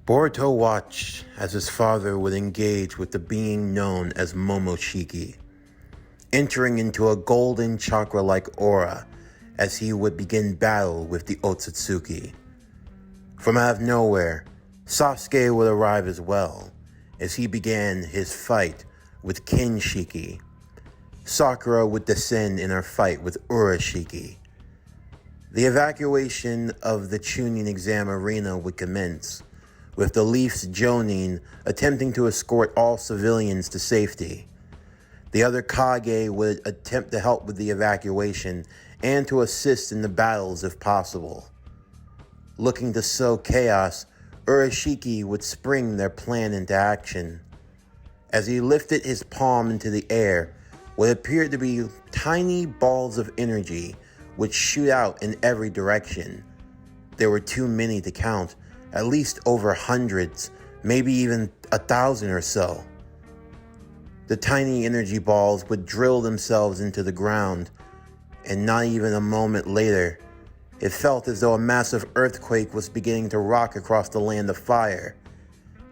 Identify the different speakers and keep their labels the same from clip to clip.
Speaker 1: Boruto watched as his father would engage with the being known as Momoshiki, entering into a golden chakra-like aura as he would begin battle with the Otsutsuki. From out of nowhere, Sasuke would arrive as well, as he began his fight with Kinshiki. Sakura would descend in her fight with Urashiki. The evacuation of the Chunin exam arena would commence, with the Leaf's Jonin attempting to escort all civilians to safety. The other Kage would attempt to help with the evacuation and to assist in the battles if possible. Looking to sow chaos, Urashiki would spring their plan into action. As he lifted his palm into the air, what appeared to be tiny balls of energy would shoot out in every direction. There were too many to count, at least over hundreds, maybe even 1,000 or so. The tiny energy balls would drill themselves into the ground, and not even a moment later, it felt as though a massive earthquake was beginning to rock across the land of fire,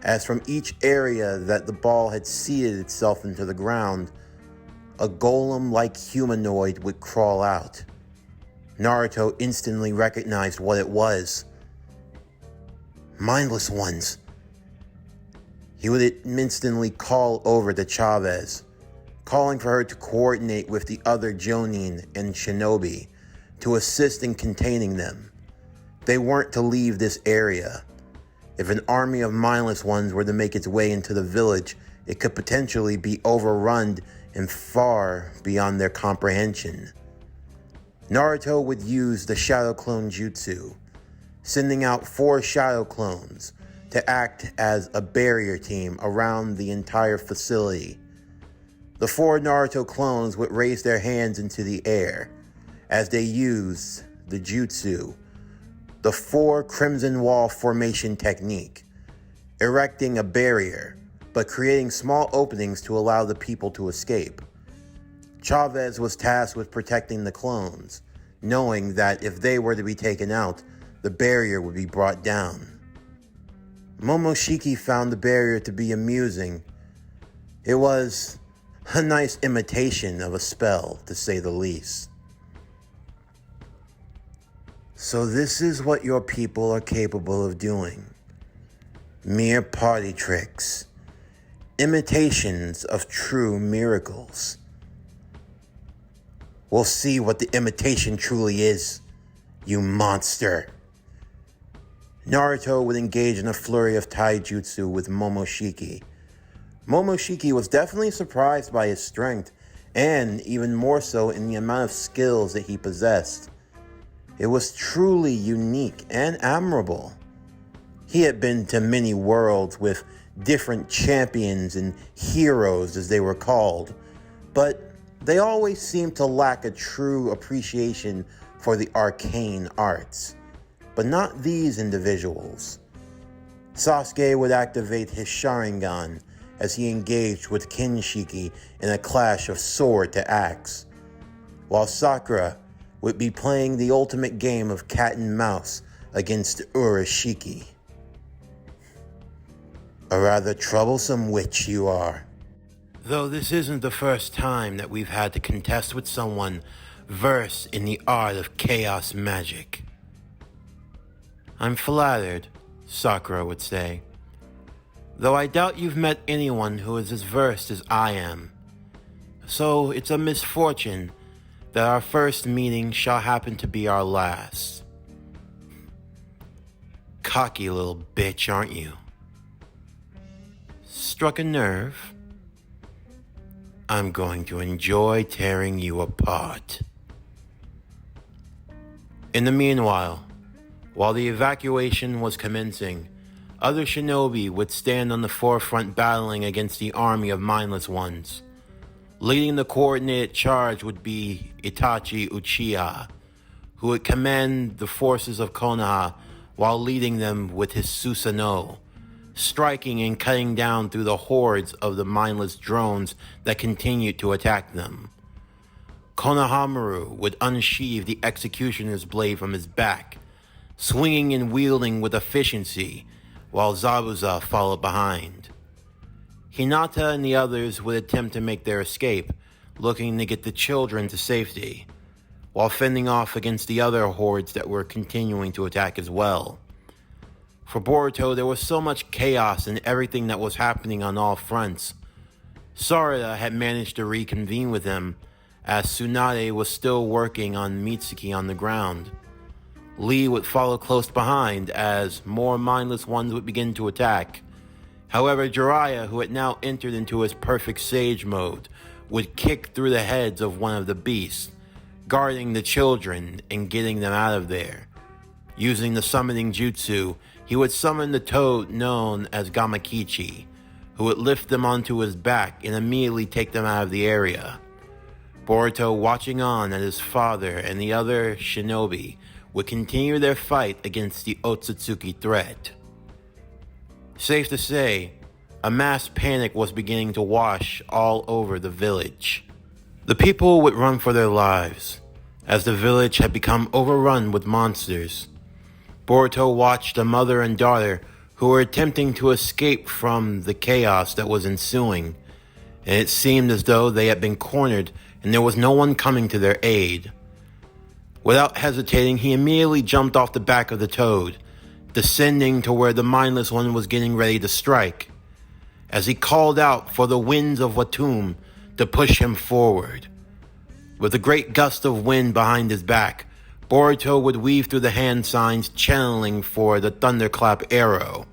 Speaker 1: as from each area that the ball had seeded itself into the ground, a golem-like humanoid would crawl out. Naruto instantly recognized what it was. Mindless ones. He would instantly call over to Chavez, calling for her to coordinate with the other Jonin and Shinobi to assist in containing them. They weren't to leave this area. If an army of mindless ones were to make its way into the village, it could potentially be overrun and far beyond their comprehension. Naruto would use the Shadow Clone Jutsu, sending out 4 Shadow Clones to act as a barrier team around the entire facility. The 4 Naruto clones would raise their hands into the air as they used the Jutsu, the 4 Crimson Wall formation technique, erecting a barrier, but creating small openings to allow the people to escape. Chavez was tasked with protecting the clones, knowing that if they were to be taken out, the barrier would be brought down. Momoshiki found the barrier to be amusing. It was a nice imitation of a spell, to say the least. So this is what your people are capable of doing. Mere party tricks. Imitations of true miracles. We'll see what the imitation truly is, you monster. Naruto would engage in a flurry of taijutsu with Momoshiki. Momoshiki was definitely surprised by his strength, and even more so in the amount of skills that he possessed. It was truly unique and admirable. He had been to many worlds with different champions and heroes, as they were called, but they always seemed to lack a true appreciation for the arcane arts. But not these individuals. Sasuke would activate his Sharingan as he engaged with Kinshiki in a clash of sword to axe, while Sakura would be playing the ultimate game of cat and mouse against Urashiki. A rather troublesome witch you are. Though this isn't the first time that we've had to contest with someone versed in the art of chaos magic. I'm flattered, Sakura would say, though I doubt you've met anyone who is as versed as I am. So it's a misfortune that our first meeting shall happen to be our last. Cocky little bitch, aren't you? Struck a nerve? I'm going to enjoy tearing you apart. In the meanwhile, while the evacuation was commencing, other shinobi would stand on the forefront battling against the army of mindless ones. Leading the coordinated charge would be Itachi Uchiha, who would command the forces of Konoha while leading them with his Susanoo, striking and cutting down through the hordes of the mindless drones that continued to attack them. Konohamaru would unsheathe the executioner's blade from his back, swinging and wielding with efficiency, while Zabuza followed behind. Hinata and the others would attempt to make their escape, looking to get the children to safety, while fending off against the other hordes that were continuing to attack as well. For Boruto, there was so much chaos and everything that was happening on all fronts. Sorcerer had managed to reconvene with him, as Tsunade was still working on Mitsuki on the ground. Lee would follow close behind as more mindless ones would begin to attack. However, Jiraiya, who had now entered into his perfect sage mode, would kick through the heads of one of the beasts, guarding the children and getting them out of there. Using the summoning jutsu, he would summon the toad known as Gamakichi, who would lift them onto his back and immediately take them out of the area. Boruto, watching on as his father and the other shinobi would continue their fight against the Otsutsuki threat. Safe to say, a mass panic was beginning to wash all over the village. The people would run for their lives, as the village had become overrun with monsters. Boruto watched a mother and daughter who were attempting to escape from the chaos that was ensuing, and it seemed as though they had been cornered and there was no one coming to their aid. Without hesitating, he immediately jumped off the back of the toad, descending to where the mindless one was getting ready to strike, as he called out for the winds of Watum to push him forward. With a great gust of wind behind his back, Boruto would weave through the hand signs, channeling for the thunderclap arrow.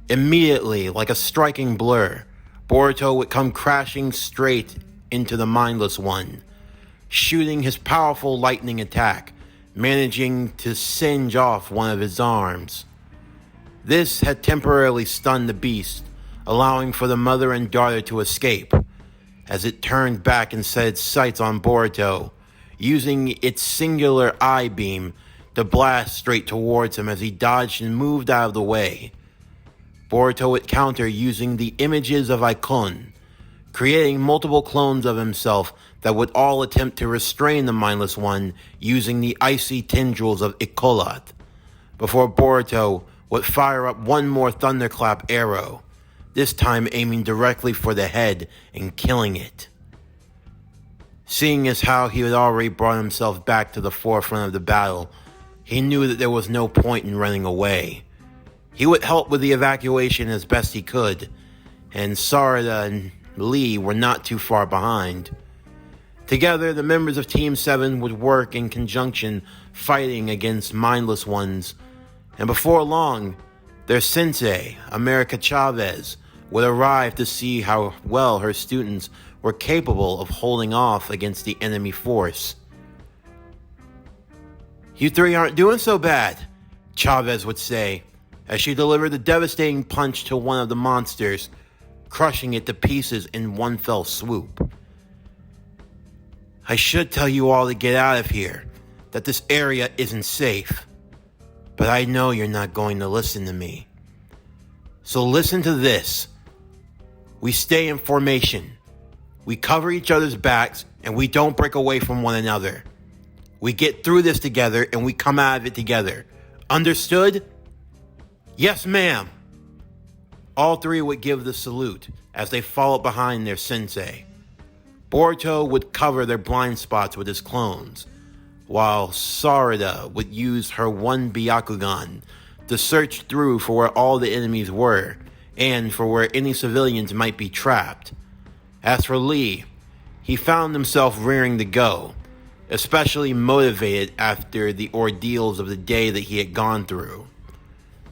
Speaker 1: Immediately, like a striking blur, Boruto would come crashing straight into the mindless one, shooting his powerful lightning attack, managing to singe off one of his arms. This had temporarily stunned the beast, allowing for the mother and daughter to escape, as it turned back and set its sights on Boruto, using its singular eye beam to blast straight towards him as he dodged and moved out of the way. Boruto would counter using the images of Icon, creating multiple clones of himself that would all attempt to restrain the mindless one using the icy tendrils of Ikolat, before Boruto would fire up one more thunderclap arrow, this time aiming directly for the head and killing it. Seeing as how he had already brought himself back to the forefront of the battle, he knew that there was no point in running away. He would help with the evacuation as best he could, and Sarada and Lee were not too far behind. Together, the members of Team 7 would work in conjunction fighting against mindless ones, and before long, their sensei, America Chavez, would arrive to see how well her students were capable of holding off against the enemy force. "You three aren't doing so bad," Chavez would say, as she delivered a devastating punch to one of the monsters, crushing it to pieces in one fell swoop. "I should tell you all to get out of here, that this area isn't safe. But I know you're not going to listen to me. So listen to this. We stay in formation. We cover each other's backs, and we don't break away from one another. We get through this together, and we come out of it together. Understood?" "Yes, ma'am." All three would give the salute as they followed behind their sensei. Boruto would cover their blind spots with his clones, while Sarada would use her one Byakugan to search through for where all the enemies were, and for where any civilians might be trapped. As for Lee, he found himself rearing to go, especially motivated after the ordeals of the day that he had gone through.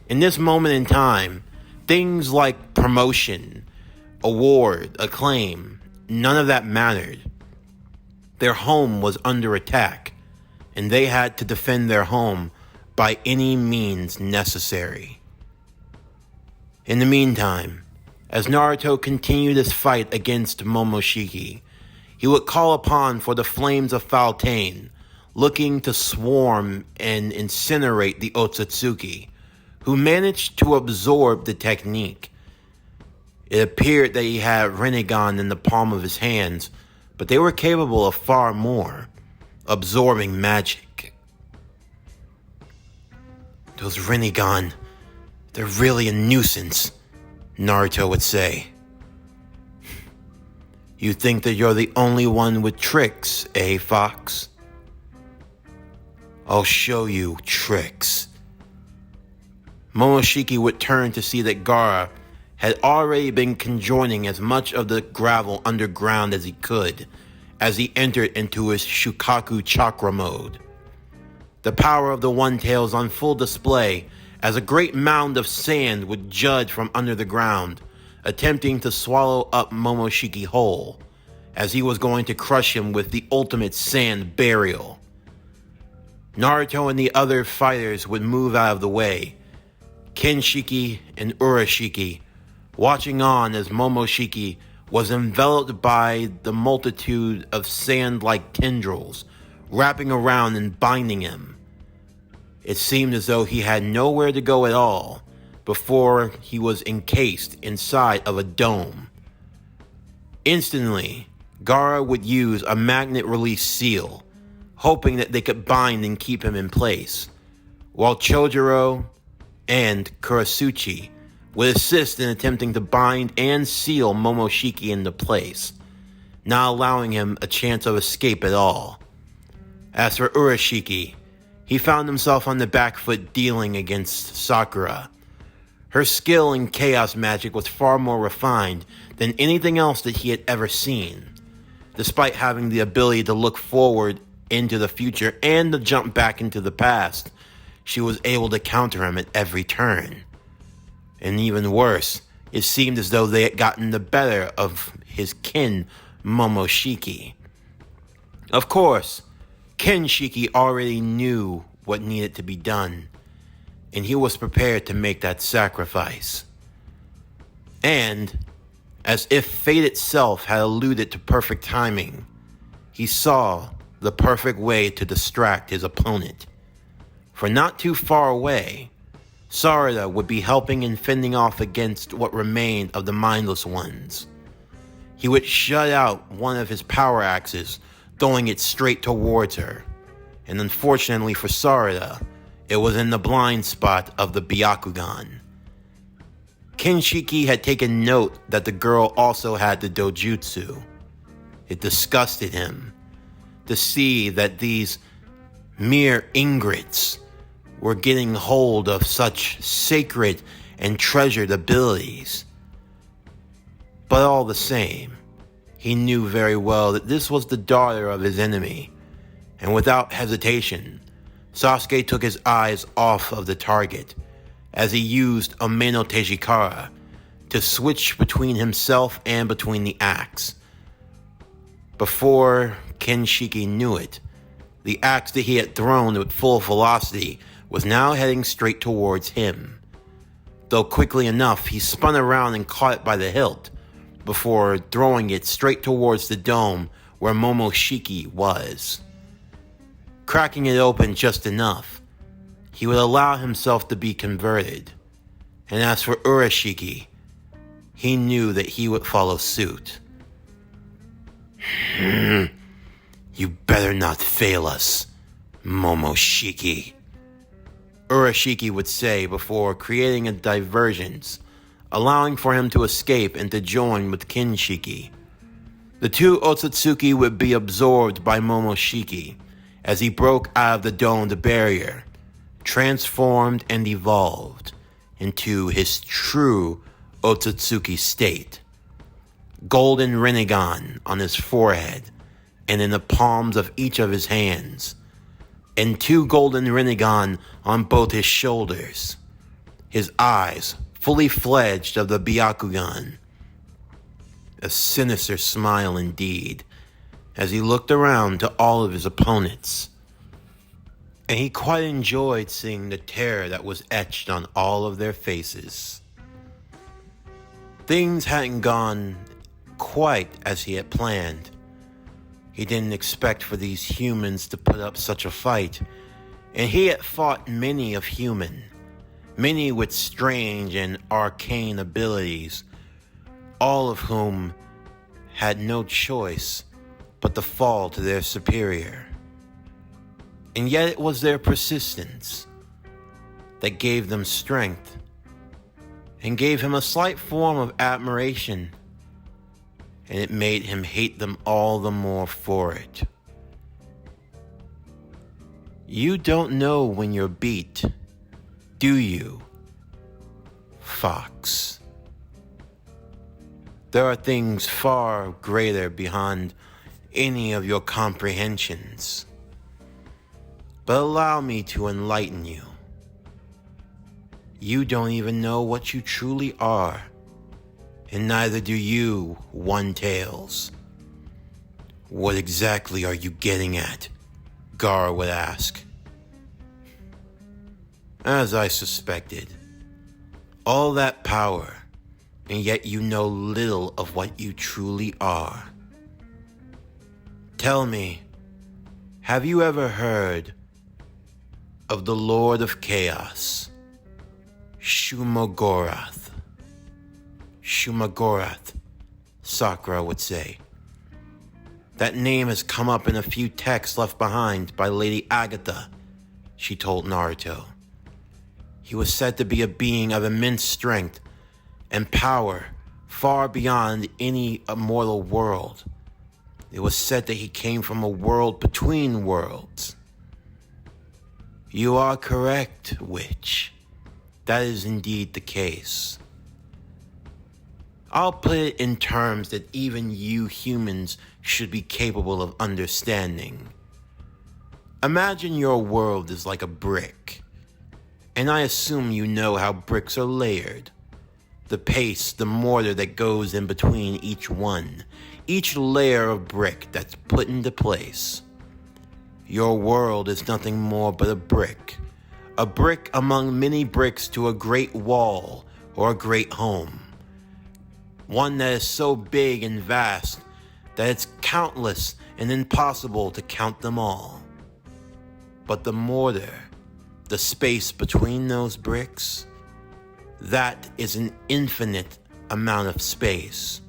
Speaker 1: In this moment in time, things like promotion, award, acclaim, none of that mattered. Their home was under attack, and they had to defend their home by any means necessary. In the meantime, as Naruto continued his fight against Momoshiki, he would call upon for the flames of Faltane, looking to swarm and incinerate the Otsutsuki, who managed to absorb the technique. It appeared that he had Rinnegan in the palm of his hands, but they were capable of far more, absorbing magic. Those Rinnegan, They're really a nuisance, Naruto would say. You think that you're the only one with tricks, eh, Fox? I'll show you tricks. Momoshiki would turn to see that Gaara had already been conjoining as much of the gravel underground as he could as he entered into his Shukaku chakra mode. The power of the One-Tails on full display as a great mound of sand would judge from under the ground, attempting to swallow up Momoshiki whole, as he was going to crush him with the ultimate sand burial. Naruto and the other fighters would move out of the way, Kinshiki and Urashiki watching on as Momoshiki was enveloped by the multitude of sand-like tendrils wrapping around and binding him. It seemed as though he had nowhere to go at all before he was encased inside of a dome. Instantly, Gaara would use a magnet release seal, hoping that they could bind and keep him in place, while Chojuro and Kurasuchi would assist in attempting to bind and seal Momoshiki into place, not allowing him a chance of escape at all. As for Urashiki, he found himself on the back foot dealing against Sakura. Her skill in chaos magic was far more refined than anything else that he had ever seen. Despite having the ability to look forward into the future and to jump back into the past, she was able to counter him at every turn. And even worse, it seemed as though they had gotten the better of his kin, Momoshiki. Of course, Kinshiki already knew what needed to be done, and he was prepared to make that sacrifice. And, as if fate itself had alluded to perfect timing, he saw the perfect way to distract his opponent. For not too far away, Sarada would be helping and fending off against what remained of the mindless ones. He would shut out one of his power axes, throwing it straight towards her. And unfortunately for Sarada, it was in the blind spot of the Byakugan. Kinshiki had taken note that the girl also had the dojutsu. It disgusted him to see that these mere ingrates were getting hold of such sacred and treasured abilities. But all the same, he knew very well that this was the daughter of his enemy, and without hesitation, Sasuke took his eyes off of the target as he used Ameno Tejikara to switch between himself and between the axe. Before Kinshiki knew it, the axe that he had thrown with full velocity was now heading straight towards him. Though quickly enough, he spun around and caught it by the hilt before throwing it straight towards the dome where Momoshiki was. Cracking it open just enough, he would allow himself to be converted. And as for Urashiki, he knew that he would follow suit. You better not fail us, Momoshiki, Urashiki would say before creating a divergence, allowing for him to escape and to join with Kinshiki. The two Otsutsuki would be absorbed by Momoshiki as he broke out of the domed barrier, transformed and evolved into his true Otsutsuki state. Golden Rinnegan on his forehead and in the palms of each of his hands, and two golden Rinnegan on both his shoulders, his eyes fully fledged of the Byakugan. A sinister smile indeed, as he looked around to all of his opponents. And he quite enjoyed seeing the terror that was etched on all of their faces. Things hadn't gone quite as he had planned. He didn't expect for these humans to put up such a fight, and he had fought many of human, many with strange and arcane abilities, all of whom had no choice but to fall to their superior. And yet it was their persistence that gave them strength and gave him a slight form of admiration, and it made him hate them all the more for it. You don't know when you're beat, do you, Fox? There are things far greater beyond any of your comprehensions. But allow me to enlighten you. You don't even know what you truly are, and neither do you, One-Tails. What exactly are you getting at? Gar would ask. As I suspected, all that power, and yet you know little of what you truly are. Tell me, have you ever heard of the Lord of Chaos, Shumagorath? Shumagorath, Sakura would say. That name has come up in a few texts left behind by Lady Agatha, she told Naruto. He was said to be a being of immense strength and power far beyond any immortal world. It was said that he came from a world between worlds. You are correct, Witch. That is indeed the case. I'll put it in terms that even you humans should be capable of understanding. Imagine your world is like a brick, and I assume you know how bricks are layered. The paste, the mortar that goes in between each one, each layer of brick that's put into place. Your world is nothing more but a brick among many bricks to a great wall or a great home. One that is so big and vast that it's countless and impossible to count them all. But the mortar, the space between those bricks, that is an infinite amount of space.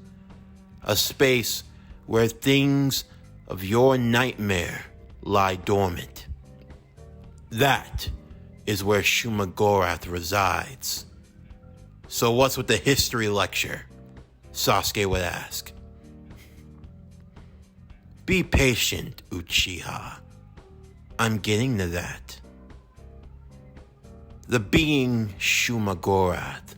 Speaker 1: A space where things of your nightmare lie dormant. That is where Shumagorath resides. So what's with the history lecture? Sasuke would ask. Be patient, Uchiha. I'm getting to that. The being Shumagorath,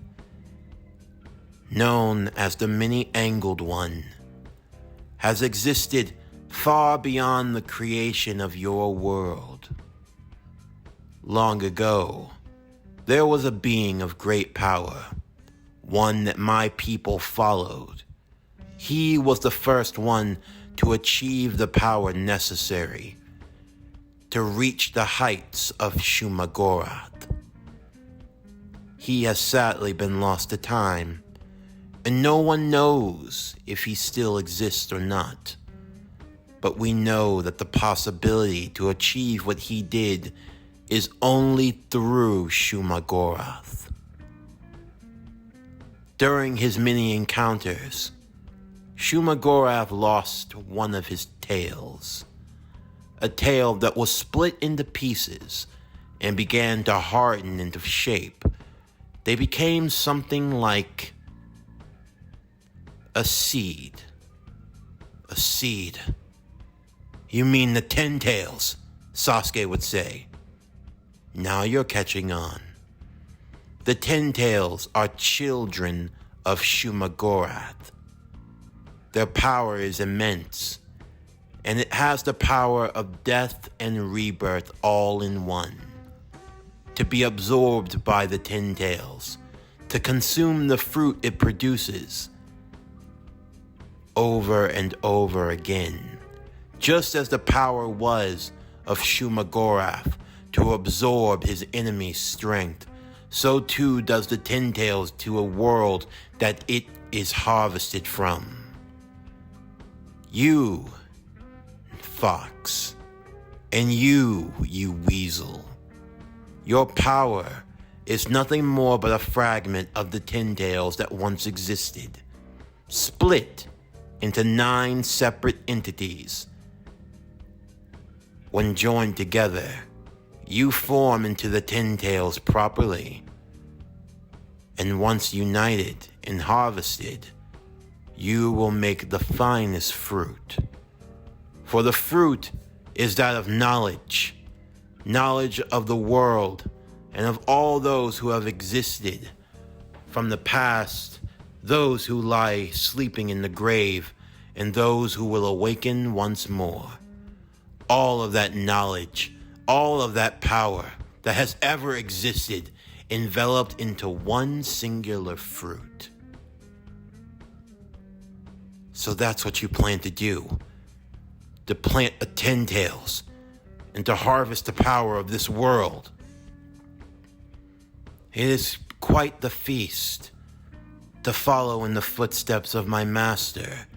Speaker 1: known as the Many-Angled One, has existed far beyond the creation of your world. Long ago, there was a being of great power, one that my people followed. He was the first one to achieve the power necessary to reach the heights of Shumagorath. He has sadly been lost to time, and no one knows if he still exists or not. But we know that the possibility to achieve what he did is only through Shumagorath. During his many encounters, Shumagorath lost one of his tails, a tail that was split into pieces and began to harden into shape. They became something like a seed. A seed. You mean the 10 tails, Sasuke would say. Now you're catching on. The 10 tails are children of Shumagorath. Their power is immense, and it has the power of death and rebirth all in one. To be absorbed by the 10 tails, to consume the fruit it produces over and over again, just as the power was of Shumagorath to absorb his enemy's strength, so too does the 10 tails to a world that it is harvested from. You, Fox, and you weasel. Your power is nothing more but a fragment of the 10 tails that once existed, split into 9 separate entities. When joined together, you form into the 10 tails properly. And once united and harvested, you will make the finest fruit. For the fruit is that of knowledge, knowledge of the world and of all those who have existed from the past, those who lie sleeping in the grave, and those who will awaken once more. All of that knowledge, all of that power that has ever existed, enveloped into one singular fruit. So that's what you plan to do. To plant a 10 tails and to harvest the power of this world. It is quite the feast to follow in the footsteps of my master,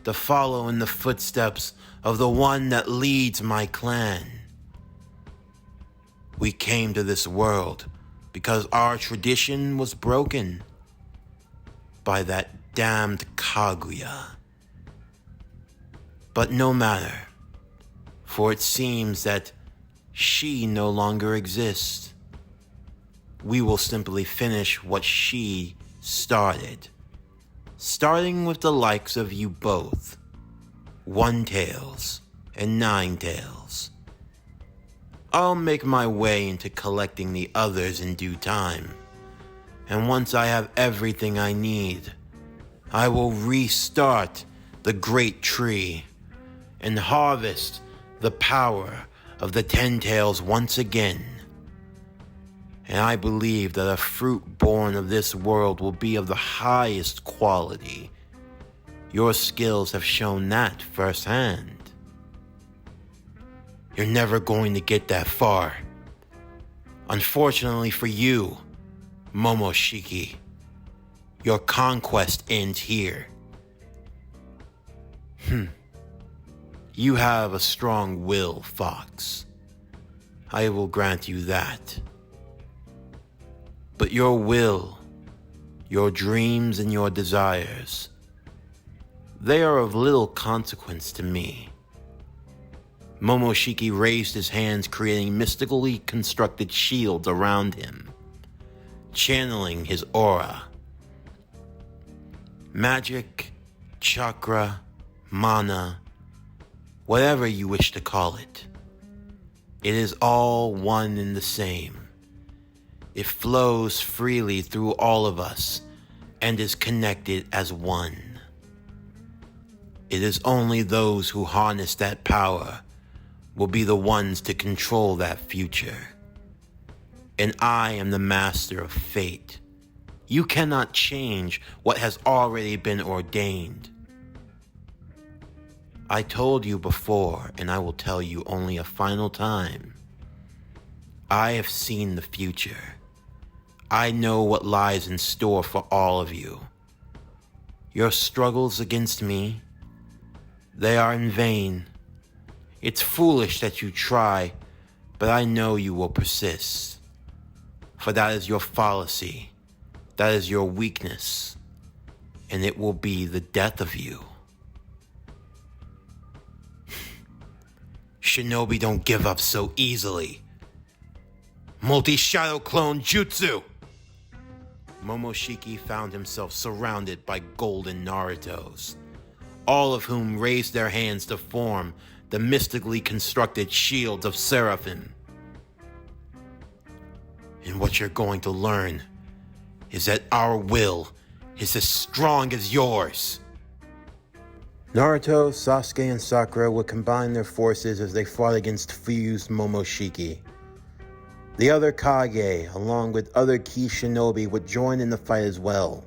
Speaker 1: to follow in the footsteps of the one that leads my clan. We came to this world because our tradition was broken by that damned Kaguya. But no matter, for it seems that she no longer exists. We will simply finish what she started, starting with the likes of you both, 1 tails and 9 tails. I'll make my way into collecting the others in due time, and once I have everything I need, I will restart the great tree and harvest the power of the 10 tails once again. And I believe that a fruit born of this world will be of the highest quality. Your skills have shown that firsthand. You're never going to get that far. Unfortunately for you, Momoshiki, your conquest ends here. You have a strong will, Fox. I will grant you that. But your will, your dreams and your desires, they are of little consequence to me. Momoshiki raised his hands, creating mystically constructed shields around him, channeling his aura. Magic, chakra, mana, whatever you wish to call it. It is all one and the same. It flows freely through all of us and is connected as one. It is only those who harness that power will be the ones to control that future. And I am the master of fate. You cannot change what has already been ordained. I told you before, and I will tell you only a final time. I have seen the future. I know what lies in store for all of you. Your struggles against me, they are in vain. It's foolish that you try, but I know you will persist. For that is your fallacy, that is your weakness, and it will be the death of you. Shinobi don't give up so easily. Multi-shadow clone jutsu! Momoshiki found himself surrounded by golden Narutos, all of whom raised their hands to form the mystically constructed shields of Seraphim. And what you're going to learn is that our will is as strong as yours. Naruto, Sasuke, and Sakura would combine their forces as they fought against fused Momoshiki. The other Kage, along with other key shinobi, would join in the fight as well,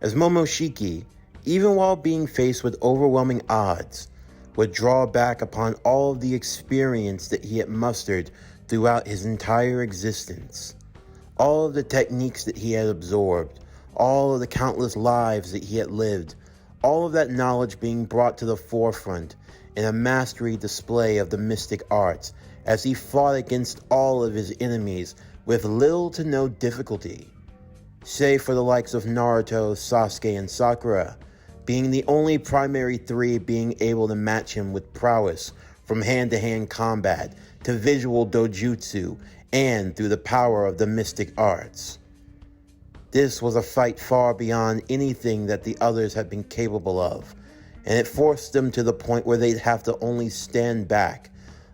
Speaker 1: as Momoshiki, even while being faced with overwhelming odds, would draw back upon all of the experience that he had mustered throughout his entire existence, all of the techniques that he had absorbed, all of the countless lives that he had lived, all of that knowledge being brought to the forefront in a mastery display of the mystic arts as he fought against all of his enemies with little to no difficulty, save for the likes of Naruto, Sasuke, and Sakura, being the only primary 3 being able to match him with prowess from hand-to-hand combat to visual dojutsu and through the power of the mystic arts. This was a fight far beyond anything that the others had been capable of, and it forced them to the point where they'd have to only stand back,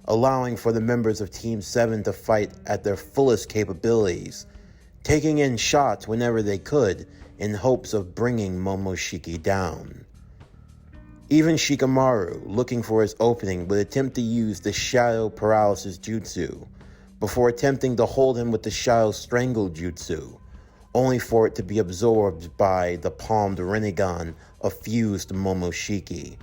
Speaker 1: allowing for the members of Team 7 to fight at their fullest capabilities, taking in shots whenever they could in hopes of bringing Momoshiki down. Even Shikamaru, looking for his opening, would attempt to use the Shadow Paralysis Jutsu, before attempting to hold him with the Shadow Strangle Jutsu, only for it to be absorbed by the palmed Rinnegan of fused Momoshiki,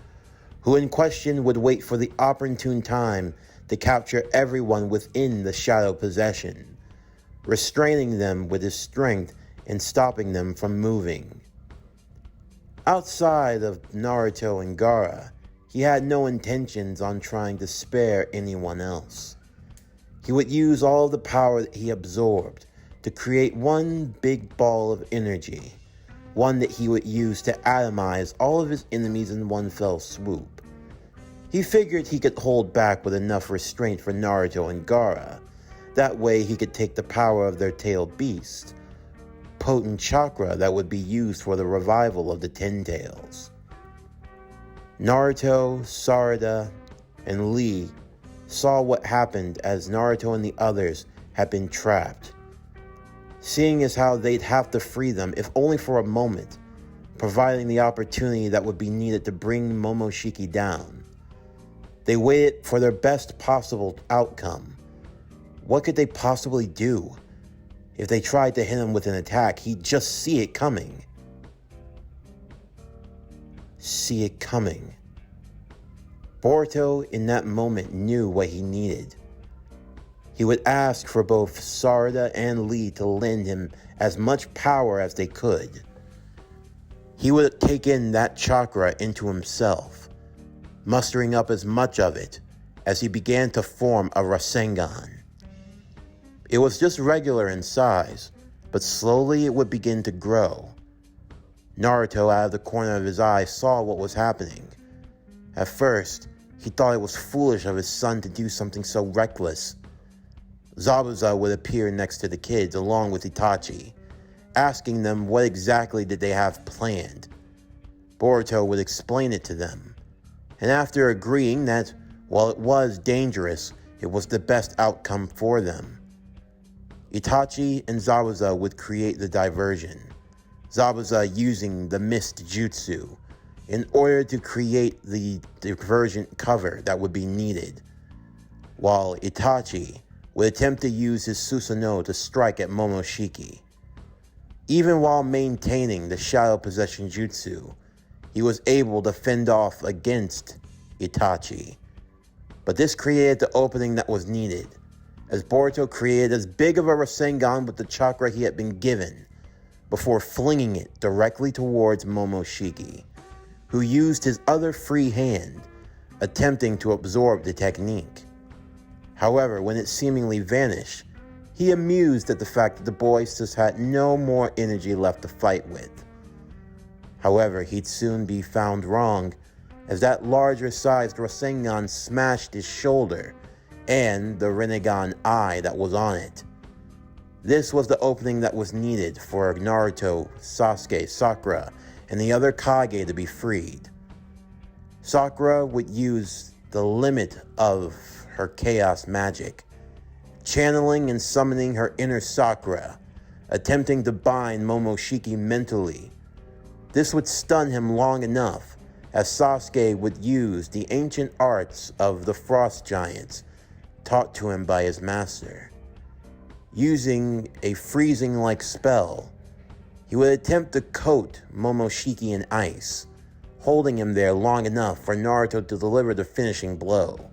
Speaker 1: who in question would wait for the opportune time to capture everyone within the shadow possession, restraining them with his strength and stopping them from moving. Outside of Naruto and Gaara, he had no intentions on trying to spare anyone else. He would use all the power that he absorbed to create one big ball of energy, one that he would use to atomize all of his enemies in one fell swoop. He figured he could hold back with enough restraint for Naruto and Gaara. That way he could take the power of their tailed beast, potent chakra that would be used for the revival of the Ten Tails. Naruto, Sarada, and Lee saw what happened as Naruto and the others had been trapped, seeing as how they'd have to free them if only for a moment, providing the opportunity that would be needed to bring Momoshiki down. They waited for their best possible outcome. What could they possibly do? If they tried to hit him with an attack, he'd just see it coming. See it coming. Boruto in that moment knew what he needed. He would ask for both Sarada and Lee to lend him as much power as they could. He would take in that chakra into himself, mustering up as much of it as he began to form a Rasengan. It was just regular in size, but slowly it would begin to grow. Naruto, out of the corner of his eye, saw what was happening. At first, he thought it was foolish of his son to do something so reckless. Zabuza would appear next to the kids along with Itachi, asking them what exactly did they have planned. Boruto would explain it to them, and after agreeing that, while it was dangerous, it was the best outcome for them, Itachi and Zabuza would create the diversion, Zabuza using the Mist Jutsu in order to create the divergent cover that would be needed, while Itachi would attempt to use his Susanoo to strike at Momoshiki. Even while maintaining the Shadow Possession Jutsu, he was able to fend off against Itachi. But this created the opening that was needed, as Boruto created as big of a Rasengan with the chakra he had been given, before flinging it directly towards Momoshiki, who used his other free hand, attempting to absorb the technique. However, when it seemingly vanished, he amused at the fact that the boy just had no more energy left to fight with. However, he'd soon be found wrong, as that larger-sized Rasengan smashed his shoulder and the Rinnegan eye that was on it. This was the opening that was needed for Naruto, Sasuke, Sakura, and the other Kage to be freed. Sakura would use the limit of her chaos magic, channeling and summoning her inner Sakura, attempting to bind Momoshiki mentally. This would stun him long enough, as Sasuke would use the ancient arts of the Frost Giants taught to him by his master. Using a freezing-like spell, he would attempt to coat Momoshiki in ice, holding him there long enough for Naruto to deliver the finishing blow.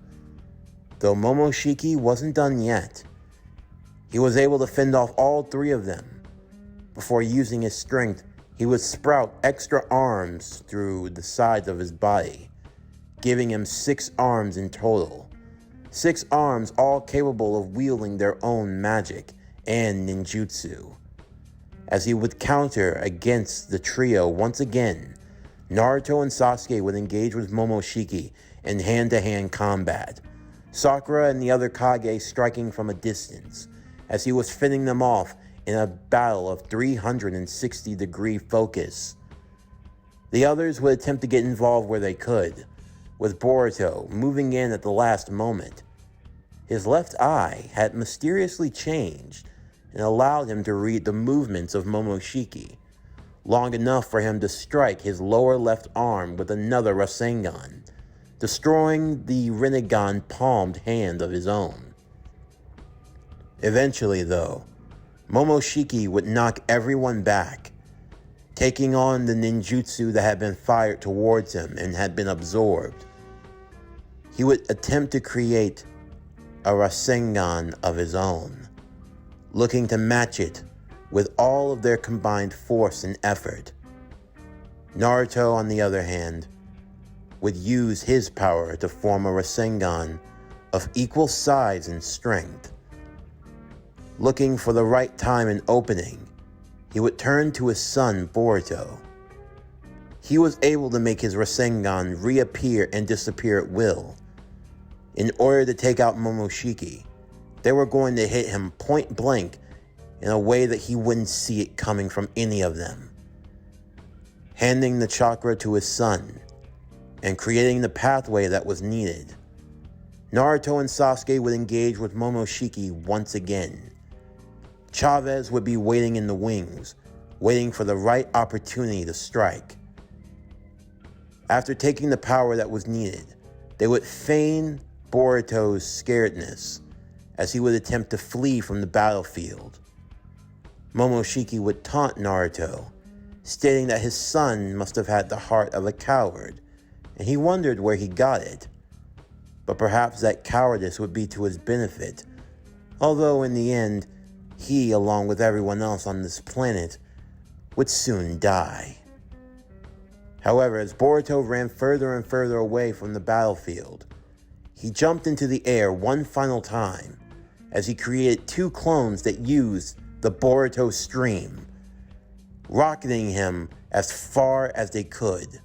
Speaker 1: Though Momoshiki wasn't done yet, he was able to fend off all three of them. Before using his strength, he would sprout extra arms through the sides of his body, giving him 6 arms in total. 6 arms all capable of wielding their own magic and ninjutsu. As he would counter against the trio once again, Naruto and Sasuke would engage with Momoshiki in hand-to-hand combat, Sakura and the other Kage striking from a distance, as he was fending them off in a battle of 360-degree focus. The others would attempt to get involved where they could, with Boruto moving in at the last moment. His left eye had mysteriously changed and allowed him to read the movements of Momoshiki, long enough for him to strike his lower left arm with another Rasengan, destroying the Rinnegan palmed hand of his own. Eventually, though, Momoshiki would knock everyone back, taking on the ninjutsu that had been fired towards him and had been absorbed. He would attempt to create a Rasengan of his own, looking to match it with all of their combined force and effort. Naruto, on the other hand, would use his power to form a Rasengan of equal size and strength. Looking for the right time and opening, he would turn to his son Boruto. He was able to make his Rasengan reappear and disappear at will. In order to take out Momoshiki, they were going to hit him point blank in a way that he wouldn't see it coming from any of them. Handing the chakra to his son and creating the pathway that was needed, Naruto and Sasuke would engage with Momoshiki once again. Chavez would be waiting in the wings, waiting for the right opportunity to strike. After taking the power that was needed, they would feign Boruto's scaredness as he would attempt to flee from the battlefield. Momoshiki would taunt Naruto, stating that his son must have had the heart of a coward, and he wondered where he got it. But perhaps that cowardice would be to his benefit, although in the end, he, along with everyone else on this planet, would soon die. However, as Boruto ran further and further away from the battlefield, he jumped into the air one final time as he created two clones that used the Boruto stream, rocketing him as far as they could.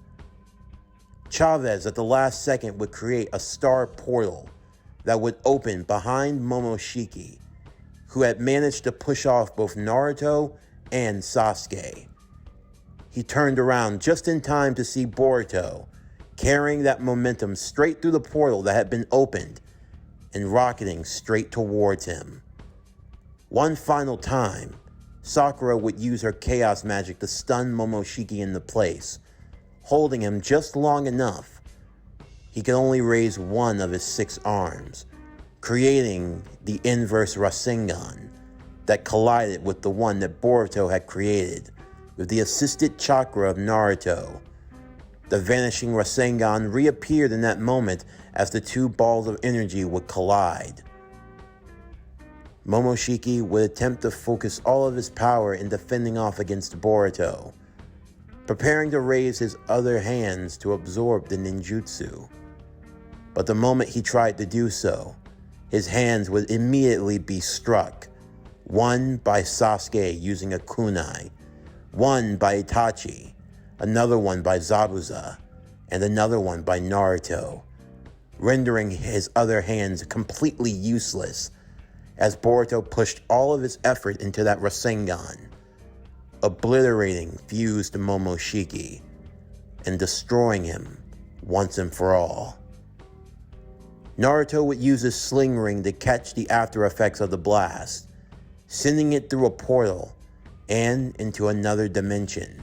Speaker 1: Chavez at the last second would create a star portal that would open behind Momoshiki, who had managed to push off both Naruto and Sasuke. He turned around just in time to see Boruto carrying that momentum straight through the portal that had been opened and rocketing straight towards him. One final time, Sakura would use her chaos magic to stun Momoshiki into place, holding him just long enough he could only raise one of his 6 arms, creating the inverse Rasengan that collided with the one that Boruto had created with the assisted chakra of Naruto. The vanishing Rasengan reappeared in that moment as the two balls of energy would collide. Momoshiki would attempt to focus all of his power in defending off against Boruto, preparing to raise his other hands to absorb the ninjutsu. But the moment he tried to do so, his hands would immediately be struck, one by Sasuke using a kunai, one by Itachi, another one by Zabuza, and another one by Naruto, rendering his other hands completely useless as Boruto pushed all of his effort into that Rasengan, obliterating fused Momoshiki and destroying him once and for all. Naruto would use his sling ring to catch the after effects of the blast, sending it through a portal and into another dimension,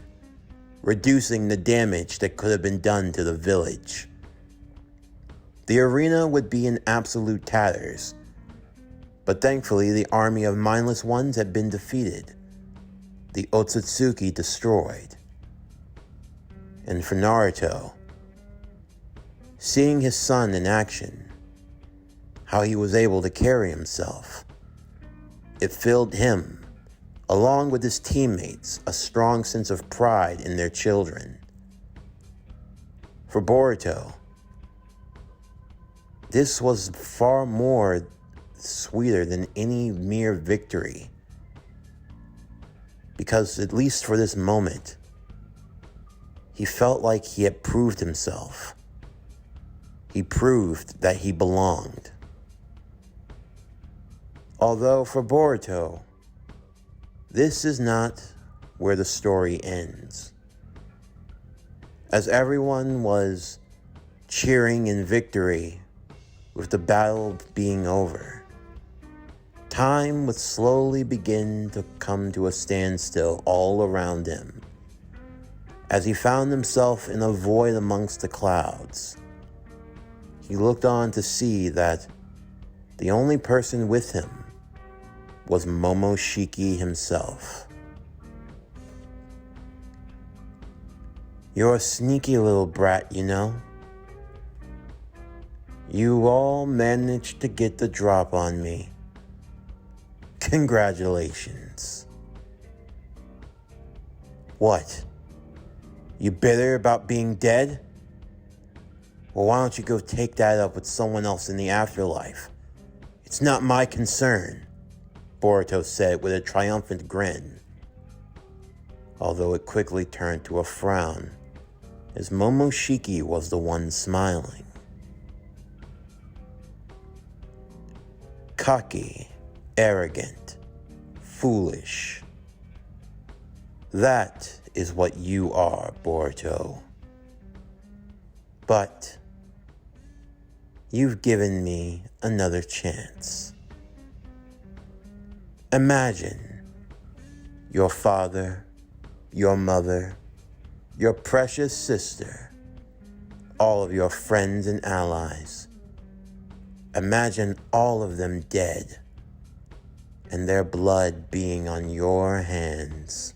Speaker 1: reducing the damage that could have been done to the village. The arena would be in absolute tatters, but thankfully the army of mindless ones had been defeated, the Otsutsuki destroyed. And for Naruto, seeing his son in action, how he was able to carry himself, it filled him, along with his teammates, a strong sense of pride in their children. For Boruto, this was far more sweeter than any mere victory, because at least for this moment, he felt like he had proved himself. He proved that he belonged. Although for Boruto, This is not where the story ends. As everyone was cheering in victory with the battle being over, time would slowly begin to come to a standstill all around him, as he found himself in a void amongst the clouds. He looked on to see that the only person with him was Momoshiki himself. "You're a sneaky little brat, you know. You all managed to get the drop on me. Congratulations." "What? You bitter about being dead? Well, why don't you go take that up with someone else in the afterlife? It's not my concern," Boruto said with a triumphant grin, although it quickly turned to a frown, as Momoshiki was the one smiling. Cocky, arrogant, foolish. That is what you are, Boruto. But you've given me another chance. Imagine your father, your mother, your precious sister, all of your friends and allies. Imagine all of them dead and their blood being on your hands.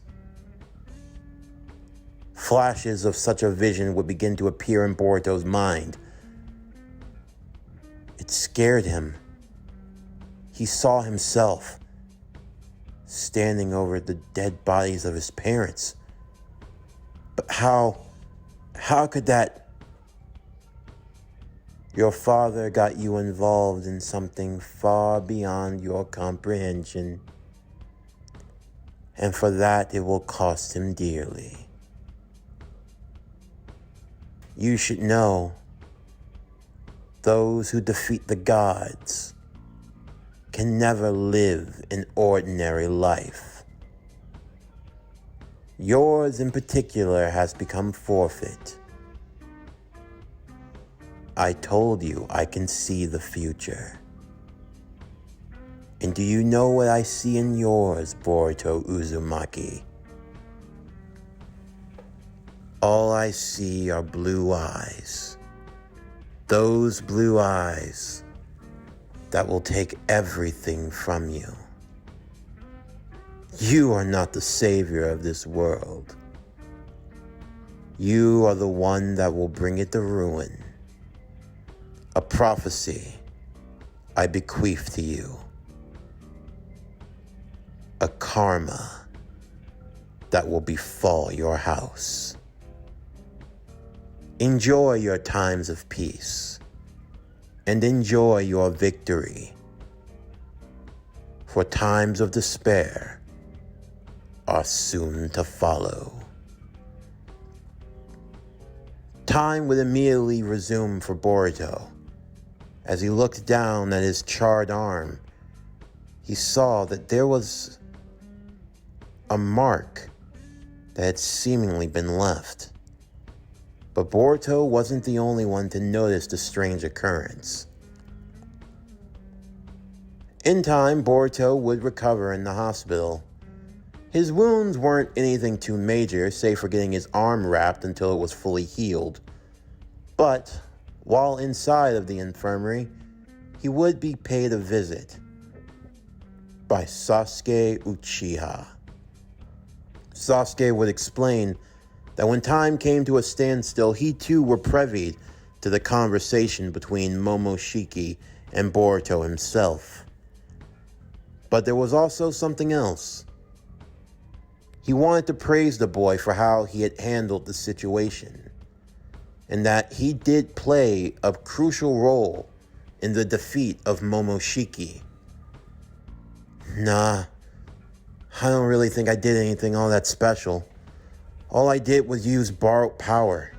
Speaker 1: Flashes of such a vision would begin to appear in Boruto's mind. It scared him. He saw himself standing over the dead bodies of his parents. But how could that? Your father got you involved in something far beyond your comprehension, and for that it will cost him dearly. You should know, those who defeat the gods can never live an ordinary life. Yours in particular has become forfeit. I told you I can see the future. And do you know what I see in yours, Boruto Uzumaki? All I see are blue eyes. Those blue eyes that will take everything from you. You are not the savior of this world. You are the one that will bring it to ruin. A prophecy I bequeath to you. A karma that will befall your house. Enjoy your times of peace and enjoy your victory, for times of despair are soon to follow. Time would immediately resume for Boruto. As he looked down at his charred arm, he saw that there was a mark that had seemingly been left. But Boruto wasn't the only one to notice the strange occurrence. In time, Boruto would recover in the hospital. His wounds weren't anything too major, save for getting his arm wrapped until it was fully healed. But while inside of the infirmary, he would be paid a visit by Sasuke Uchiha. Sasuke would explain that when time came to a standstill, he too were privy to the conversation between Momoshiki and Boruto himself. But there was also something else. He wanted to praise the boy for how he had handled the situation, and that he did play a crucial role in the defeat of Momoshiki. Nah, I don't really think I did anything all that special. All I did was use borrowed power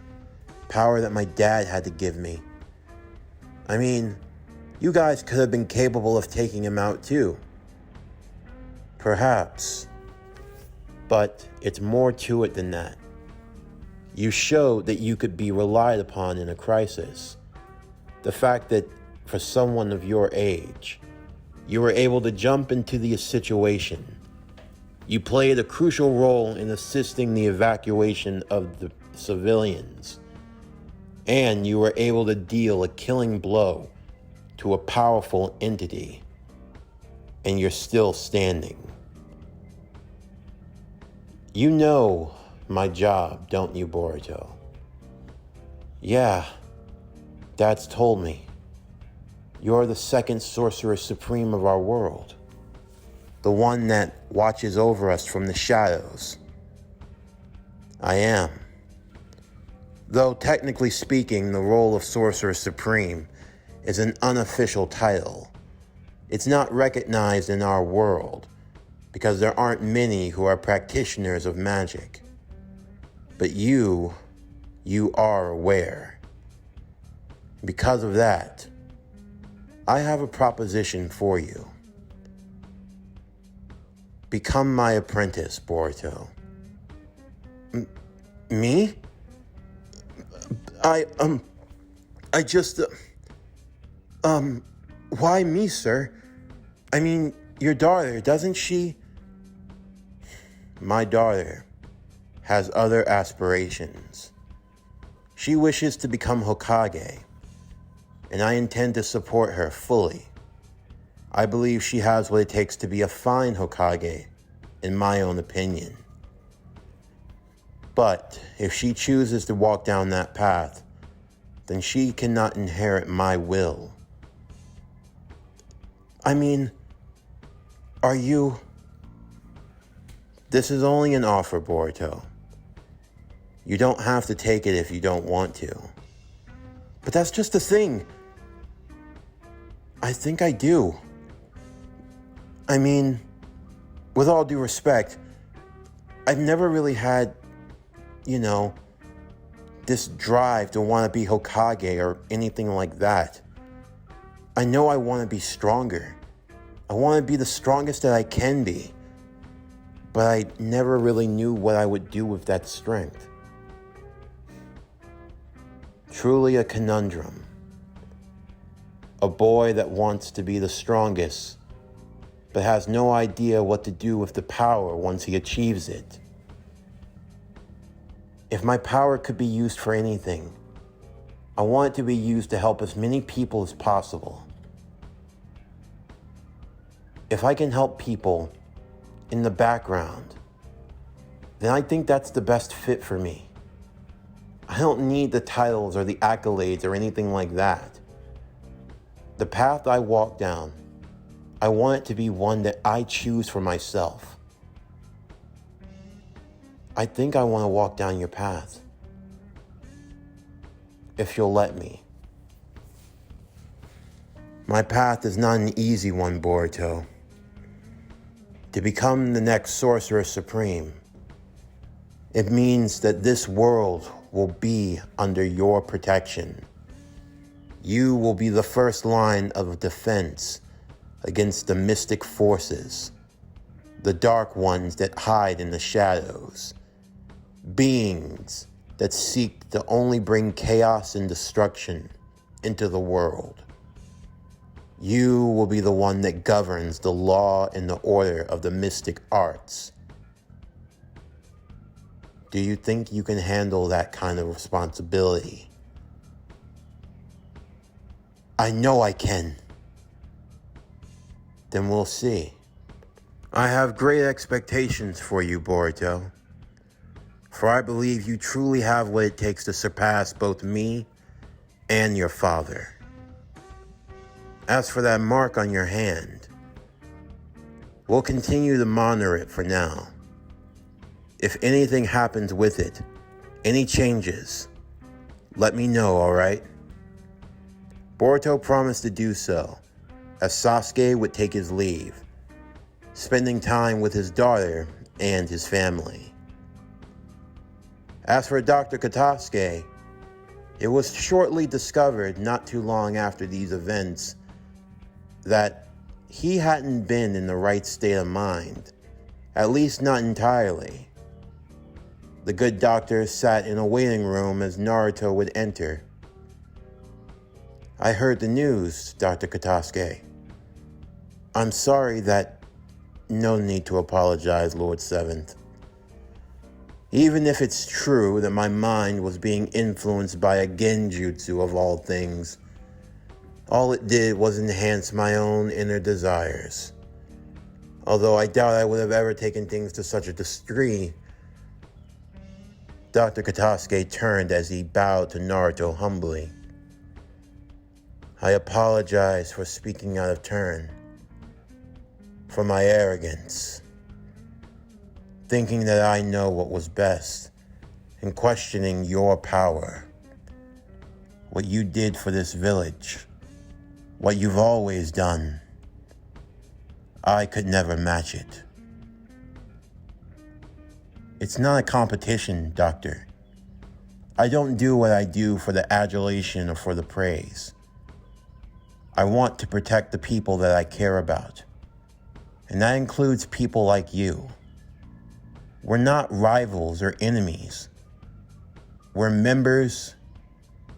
Speaker 1: that my dad had to give me. I mean, you guys could have been capable of taking him out too. Perhaps, But it's more to it than that. You showed that you could be relied upon in a crisis. The fact that for someone of your age, you were able to jump into the situation. You played a crucial role in assisting the evacuation of the civilians. And you were able to deal a killing blow to a powerful entity. And you're still standing. You know my job, don't you, Boruto? Yeah, Dad's told me. You're the second Sorcerer Supreme of our world. The one that watches over us from the shadows. I am. Though technically speaking, the role of Sorcerer Supreme is an unofficial title. It's not recognized in our world because there aren't many who are practitioners of magic. But you are aware. Because of that, I have a proposition for you. Become my apprentice, Boruto. Me? Why me, sir? I mean, your daughter, doesn't she? My daughter has other aspirations. She wishes to become Hokage, and I intend to support her fully. I believe she has what it takes to be a fine Hokage, in my own opinion. But if she chooses to walk down that path, then she cannot inherit my will. I mean, are you... This is only an offer, Boruto. You don't have to take it if you don't want to. But that's just the thing. I think I do. I mean, with all due respect, I've never really had, this drive to want to be Hokage or anything like that. I know I want to be stronger. I want to be the strongest that I can be. But I never really knew what I would do with that strength. Truly a conundrum. A boy that wants to be the strongest, but has no idea what to do with the power once he achieves it. If my power could be used for anything, I want it to be used to help as many people as possible. If I can help people in the background, then I think that's the best fit for me. I don't need the titles or the accolades or anything like that. The path I walk down, I want it to be one that I choose for myself. I think I want to walk down your path. If you'll let me. My path is not an easy one, Boruto. To become the next Sorcerer Supreme, it means that this world will be under your protection. You will be the first line of defense against the mystic forces, the dark ones that hide in the shadows, beings that seek to only bring chaos and destruction into the world. You will be the one that governs the law and the order of the mystic arts. Do you think you can handle that kind of responsibility? I know I can. Then we'll see. I have great expectations for you, Boruto. For I believe you truly have what it takes to surpass both me and your father. As for that mark on your hand, we'll continue to monitor it for now. If anything happens with it, any changes, let me know, alright? Boruto promised to do so, as Sasuke would take his leave, spending time with his daughter and his family. As for Dr. Katasuke, it was shortly discovered not too long after these events that he hadn't been in the right state of mind At least not entirely. The good doctor sat in a waiting room as Naruto would enter. "I heard the news, Dr. Katasuke. I'm sorry that... No need to apologize, Lord Seventh. Even if it's true that my mind was being influenced by a genjutsu of all things, all it did was enhance my own inner desires. Although I doubt I would have ever taken things to such a degree." Dr. Katasuke turned as he bowed to Naruto humbly. "I apologize for speaking out of turn, for my arrogance, thinking that I know what was best, and questioning your power. What you did for this village, what you've always done, I could never match it." "It's not a competition, Doctor. I don't do what I do for the adulation or for the praise. I want to protect the people that I care about. And that includes people like you. We're not rivals or enemies. We're members,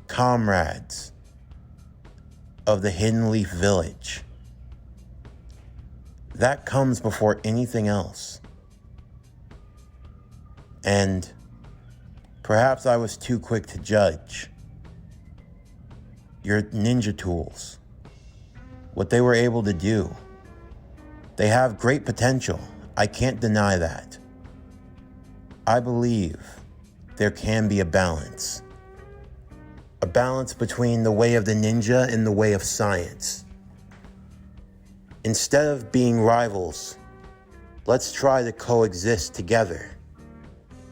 Speaker 1: comrades of the Hidden Leaf Village. That comes before anything else. And perhaps I was too quick to judge. Your ninja tools, what they were able to do, they have great potential. I can't deny that. I believe there can be a balance between the way of the ninja and the way of science. Instead of being rivals, let's try to coexist together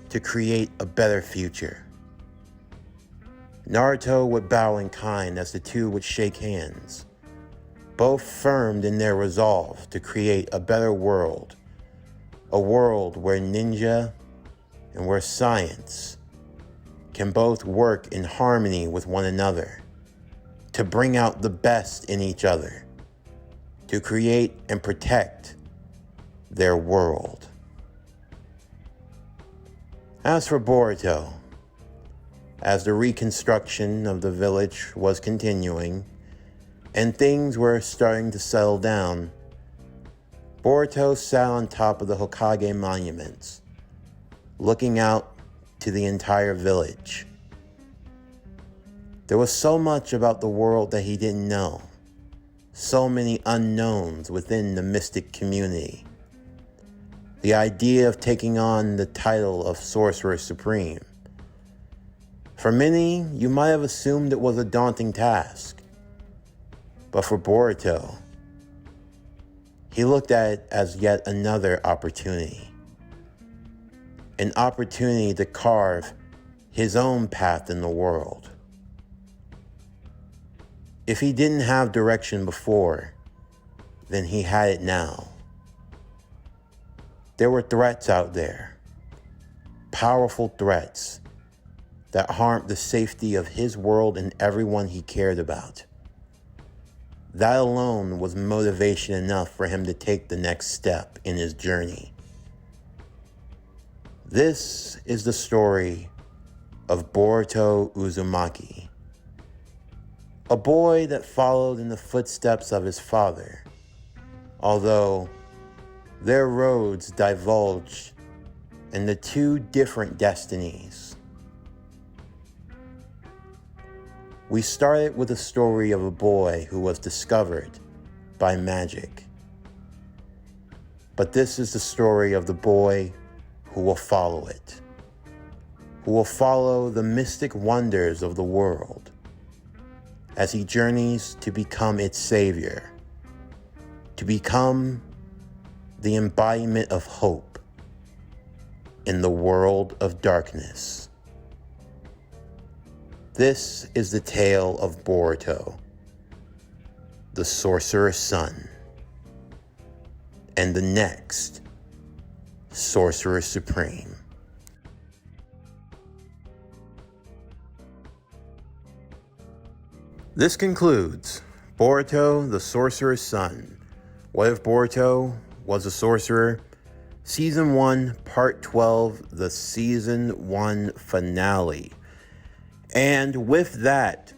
Speaker 1: to create a better future." Naruto would bow in kind as the two would shake hands, both firm in their resolve to create a better world, a world where ninja and where science can both work in harmony with one another, to bring out the best in each other, to create and protect their world. As for Boruto, as the reconstruction of the village was continuing and things were starting to settle down, Boruto sat on top of the Hokage monuments, looking out to the entire village. There was so much about the world that he didn't know, so many unknowns within the mystic community. The idea of taking on the title of Sorcerer Supreme. For many, you might have assumed it was a daunting task. But for Boruto, he looked at it as yet another opportunity. An opportunity to carve his own path in the world. If he didn't have direction before, then he had it now. There were threats out there, powerful threats that harmed the safety of his world and everyone he cared about. That alone was motivation enough for him to take the next step in his journey. This is the story of Boruto Uzumaki, a boy that followed in the footsteps of his father, although their roads divulged into two different destinies. We started with a story of a boy who was discovered by magic. But this is the story of the boy who will follow it, who will follow the mystic wonders of the world as he journeys to become its savior, to become the embodiment of hope in the world of darkness. This is the tale of Boruto, the Sorcerer's son, and the next Sorcerer Supreme. This concludes Boruto, the Sorcerer's Son. What if Boruto was a sorcerer Season 1, Part 12, the Season 1 finale. And with that,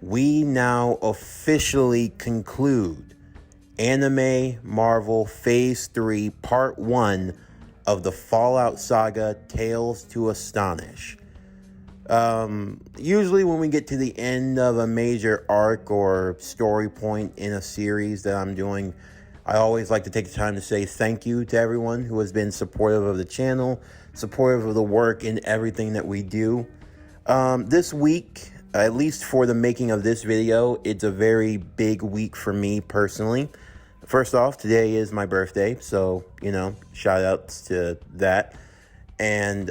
Speaker 1: we now officially conclude Anime Marvel Phase 3, Part 1 of the Fallout Saga Tales to Astonish. Usually when we get to the end of a major arc or story point in a series that I'm doing, I always like to take the time to say thank you to everyone who has been supportive of the channel, supportive of the work and everything that we do. This week, at least for the making of this video, it's a very big week for me personally. First off, today is my birthday, so, shout outs to that. And,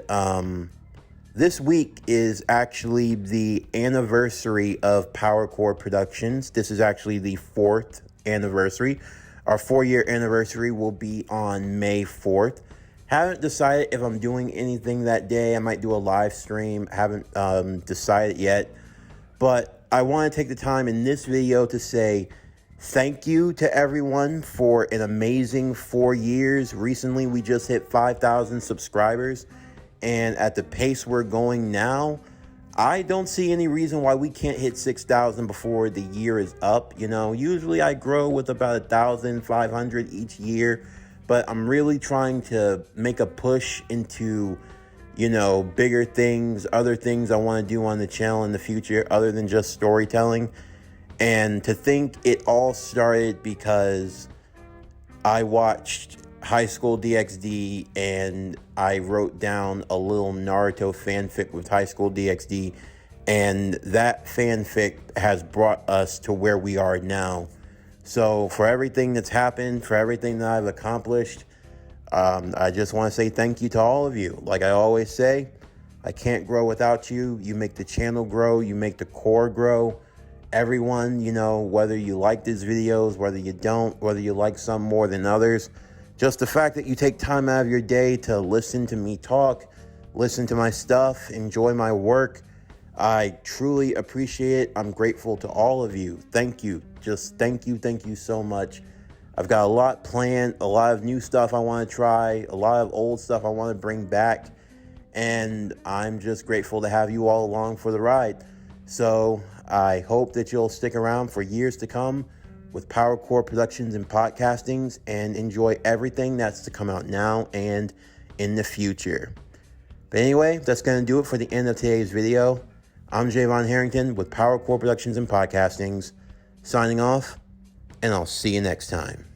Speaker 1: this week is actually the anniversary of Power Core Productions. This is actually the 4th anniversary. Our 4-year anniversary will be on May 4th. Haven't decided if I'm doing anything that day. I might do a live stream. Haven't decided yet. But I want to take the time in this video to say thank you to everyone for an amazing 4 years. Recently, we just hit 5,000 subscribers. And at the pace we're going now, I don't see any reason why we can't hit 6,000 before the year is up. Usually I grow with about 1,500 each year, but I'm really trying to make a push into, bigger things, other things I want to do on the channel in the future other than just storytelling. And to think it all started because I watched High School DxD and I wrote down a little Naruto fanfic with High School DxD, and that fanfic has brought us to where we are now. So for everything that's happened, for everything that I've accomplished, I just want to say thank you to all of you. Like I always say, I can't grow without you. You make the channel grow, you make the core grow. Everyone, whether you like these videos, whether you don't, whether you like some more than others, just the fact that you take time out of your day to listen to me talk, listen to my stuff, enjoy my work, I truly appreciate it. I'm grateful to all of you. Thank you. Just thank you so much. I've got a lot planned, a lot of new stuff I want to try, a lot of old stuff I want to bring back, and I'm just grateful to have you all along for the ride. So I hope that you'll stick around for years to come with Power Core Productions and Podcastings and enjoy everything that's to come out now and in the future. But anyway, that's going to do it for the end of today's video. I'm Javon Harrington with Power Core Productions and Podcastings, signing off, and I'll see you next time.